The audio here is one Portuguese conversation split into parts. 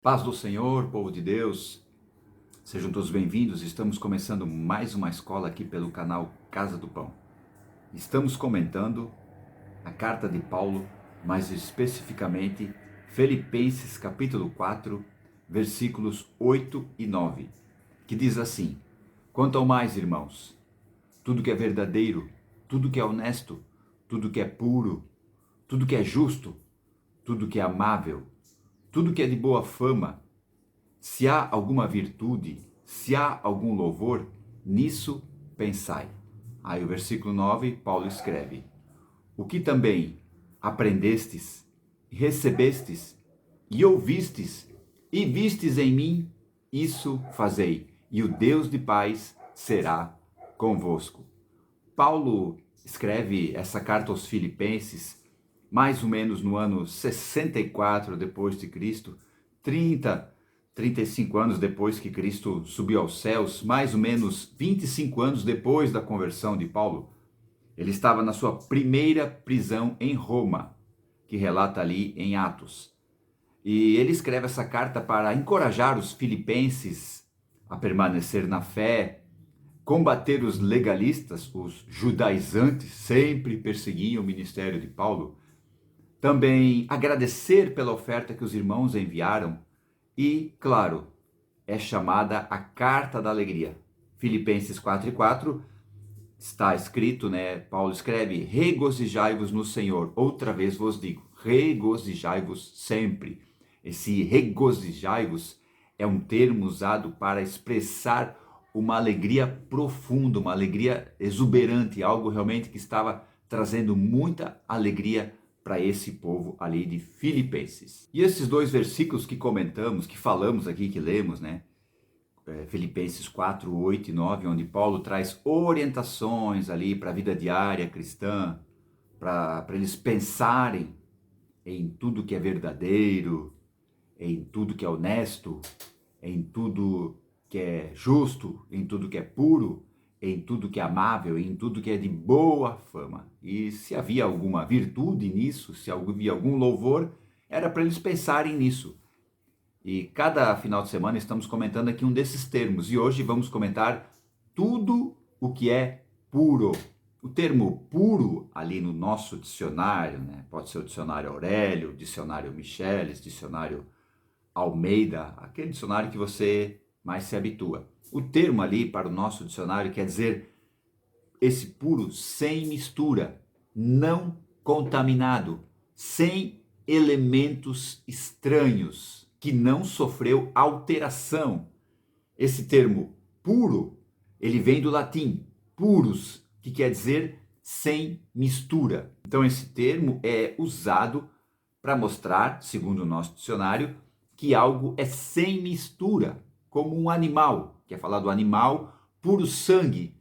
Paz do Senhor, povo de Deus, sejam todos bem-vindos. Estamos começando mais uma escola aqui pelo canal Casa do Pão. Estamos comentando a carta de Paulo, mais especificamente Filipenses capítulo 4, versículos 8 e 9, que diz assim: Quanto ao mais, irmãos, tudo que é verdadeiro, tudo que é honesto, tudo que é puro, tudo que é justo, tudo que é amável, tudo que é de boa fama, se há alguma virtude, se há algum louvor, nisso pensai. Aí o versículo 9, Paulo escreve: O que também aprendestes, recebestes e ouvistes e vistes em mim, isso fazei, e o Deus de paz será convosco. Paulo escreve essa carta aos Filipenses mais ou menos no ano 64 depois de Cristo, 35 anos depois que Cristo subiu aos céus, mais ou menos 25 anos depois da conversão de Paulo. Ele estava na sua primeira prisão em Roma, que relata ali em Atos. E ele escreve essa carta para encorajar os filipenses a permanecer na fé, combater os legalistas, os judaizantes, sempre perseguiam o ministério de Paulo. Também agradecer pela oferta que os irmãos enviaram e, claro, é chamada a Carta da Alegria. Filipenses 4:4 está escrito, né? Paulo escreve: regozijai-vos no Senhor. Outra vez vos digo, regozijai-vos sempre. Esse regozijai-vos é um termo usado para expressar uma alegria profunda, uma alegria exuberante, algo realmente que estava trazendo muita alegria para esse povo ali de Filipenses. E esses dois versículos que comentamos, que falamos aqui, que lemos, né? Filipenses 4, 8 e 9, onde Paulo traz orientações ali para a vida diária cristã, para eles pensarem em tudo que é verdadeiro, em tudo que é honesto, em tudo que é justo, em tudo que é puro, em tudo que é amável, em tudo que é de boa fama. E se havia alguma virtude nisso, se havia algum louvor, era para eles pensarem nisso. E cada final de semana estamos comentando aqui um desses termos. E hoje vamos comentar tudo o que é puro. O termo puro ali no nosso dicionário, né? Pode ser o dicionário Aurélio, o dicionário Michelis, dicionário Almeida, aquele dicionário que você mais se habitua. O termo ali para o nosso dicionário quer dizer esse puro sem mistura, não contaminado, sem elementos estranhos, que não sofreu alteração. Esse termo puro, ele vem do latim purus, que quer dizer sem mistura. Então esse termo é usado para mostrar, segundo o nosso dicionário, que algo é sem mistura, como um animal, quer falar do animal puro sangue,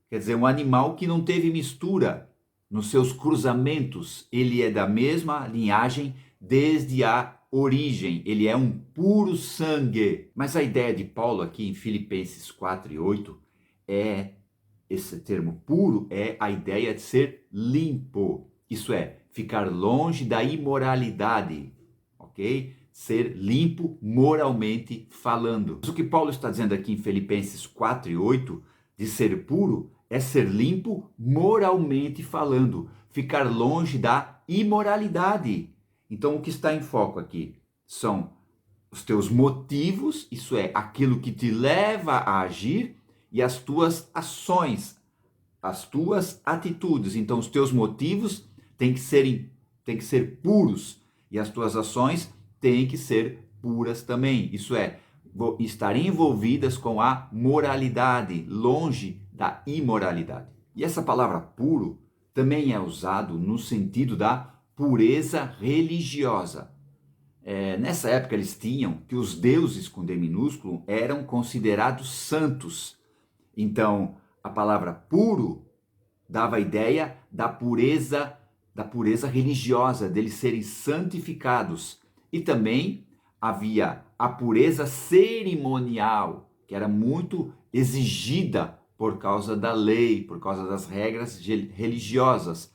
quer dizer, um animal que não teve mistura nos seus cruzamentos, ele é da mesma linhagem desde a origem, ele é um puro sangue. Mas a ideia de Paulo aqui em Filipenses 4 e 8 é, esse termo puro é a ideia de ser limpo, isso é, ficar longe da imoralidade, ok? Ser limpo moralmente falando. Mas o que Paulo está dizendo aqui em Filipenses 4 e 8, de ser puro, é ser limpo moralmente falando, ficar longe da imoralidade. Então o que está em foco aqui são os teus motivos, isso é, aquilo que te leva a agir, e as tuas ações, as tuas atitudes. Então os teus motivos têm que ser puros, e as tuas ações têm que ser puras também. Isso é, estar envolvidas com a moralidade, longe da imoralidade. E essa palavra puro também é usado no sentido da pureza religiosa. Nessa época eles tinham que os deuses com D minúsculo eram considerados santos. Então, a palavra puro dava a ideia da pureza religiosa, deles serem santificados. E também havia a pureza cerimonial, que era muito exigida por causa da lei, por causa das regras religiosas.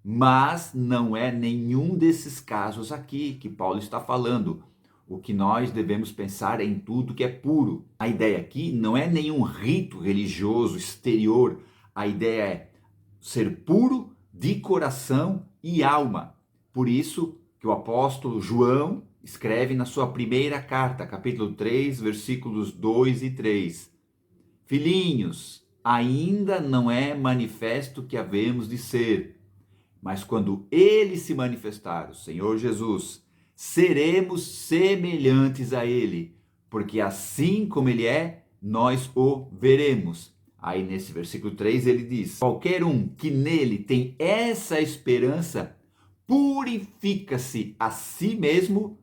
Mas não é nenhum desses casos aqui que Paulo está falando. o que nós devemos pensar é em tudo que é puro. A ideia aqui não é nenhum rito religioso exterior, a ideia é ser puro de coração e alma. Por isso que o apóstolo João escreve na sua primeira carta, capítulo 3, versículos 2 e 3. Filhinhos, ainda não é manifesto que havemos de ser, mas quando ele se manifestar, o Senhor Jesus, seremos semelhantes a ele, porque assim como ele é, nós o veremos. Aí nesse versículo 3 ele diz: qualquer um que nele tem essa esperança, purifica-se a si mesmo,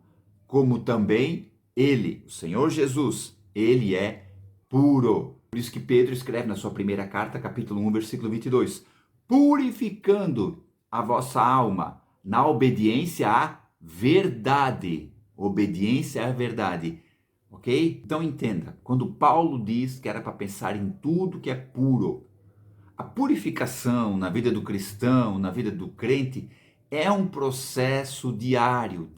como também ele, o Senhor Jesus, ele é puro. Por isso que Pedro escreve na sua primeira carta, capítulo 1, versículo 22, purificando a vossa alma na obediência à verdade. Obediência à verdade. Ok? Então entenda, quando Paulo diz que era para pensar em tudo que é puro, a purificação na vida do cristão, na vida do crente, é um processo diário.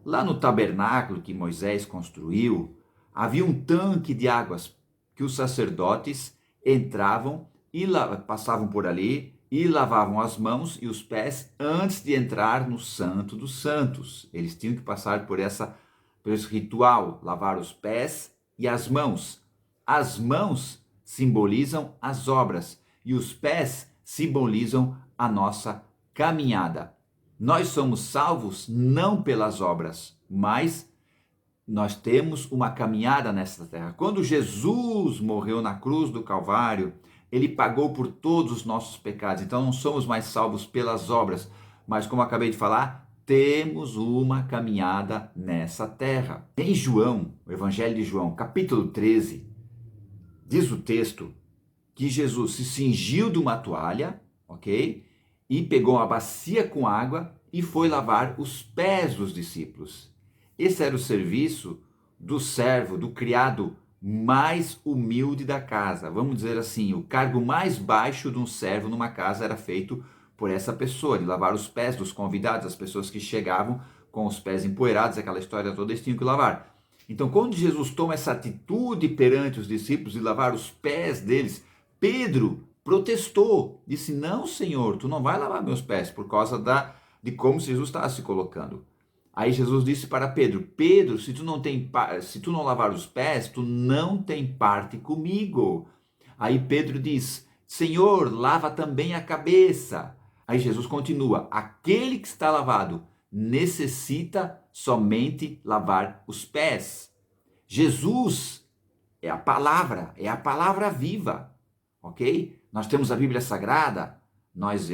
Lá no tabernáculo que Moisés construiu, havia um tanque de águas que os sacerdotes entravam e passavam por ali e lavavam as mãos e os pés antes de entrar no Santo dos Santos. Eles tinham que passar por esse ritual, lavar os pés e as mãos. As mãos simbolizam as obras e os pés simbolizam a nossa caminhada. Nós somos salvos não pelas obras, mas nós temos uma caminhada nesta terra. Quando Jesus morreu na cruz do Calvário, ele pagou por todos os nossos pecados. Então não somos mais salvos pelas obras, mas como acabei de falar, temos uma caminhada nessa terra. Em João, o Evangelho de João, capítulo 13, diz o texto que Jesus se cingiu de uma toalha, ok? E pegou uma bacia com água e foi lavar os pés dos discípulos. Esse era o serviço do servo, do criado mais humilde da casa. Vamos dizer assim, o cargo mais baixo de um servo numa casa era feito por essa pessoa, de lavar os pés dos convidados, as pessoas que chegavam com os pés empoeirados, aquela história toda, eles tinham que lavar. Então, quando Jesus toma essa atitude perante os discípulos de lavar os pés deles, Pedro protestou, disse: não, Senhor, tu não vai lavar meus pés, por causa de como Jesus estava se colocando. Aí Jesus disse para Pedro: Pedro, se tu não lavar os pés, tu não tem parte comigo. Aí Pedro diz: Senhor, lava também a cabeça. Aí Jesus continua: aquele que está lavado necessita somente lavar os pés. Jesus é a palavra viva. Ok? Nós temos a Bíblia Sagrada, nós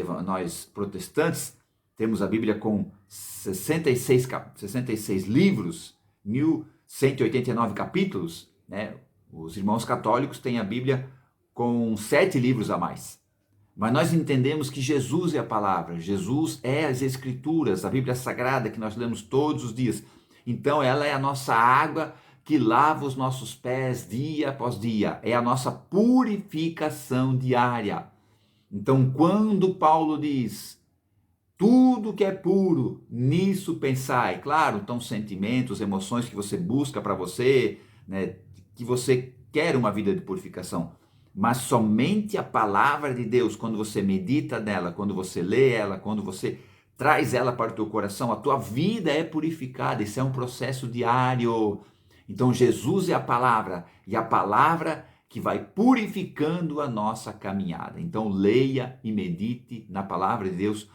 protestantes temos a Bíblia com 66 livros, 1189 capítulos, né? Os irmãos católicos têm a Bíblia com 7 livros a mais. Mas nós entendemos que Jesus é a palavra, Jesus é as Escrituras, a Bíblia Sagrada que nós lemos todos os dias. Então ela é a nossa água que lava os nossos pés dia após dia, é a nossa purificação diária. Então, quando Paulo diz, tudo que é puro, nisso pensai, claro, então sentimentos, emoções que você busca para você, né, que você quer uma vida de purificação, mas somente a palavra de Deus, quando você medita nela, quando você lê ela, quando você traz ela para o teu coração, a tua vida é purificada, isso é um processo diário. Então Jesus é a palavra, e a palavra que vai purificando a nossa caminhada. Então leia e medite na palavra de Deus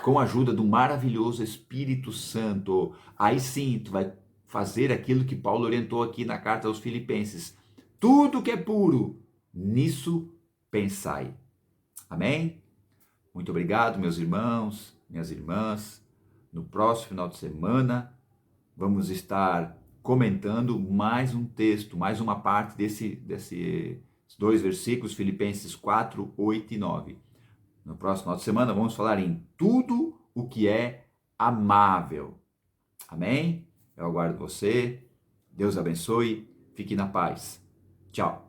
com a ajuda do maravilhoso Espírito Santo. Aí sim, tu vai fazer aquilo que Paulo orientou aqui na carta aos Filipenses. Tudo que é puro, nisso pensai. Amém? Muito obrigado, meus irmãos, minhas irmãs. No próximo final de semana, vamos estar comentando mais um texto, mais uma parte desses 2 versículos, Filipenses 4, 8 e 9. No próximo final de semana, vamos falar em tudo o que é amável. Amém? Eu aguardo você. Deus abençoe. Fique na paz. Tchau.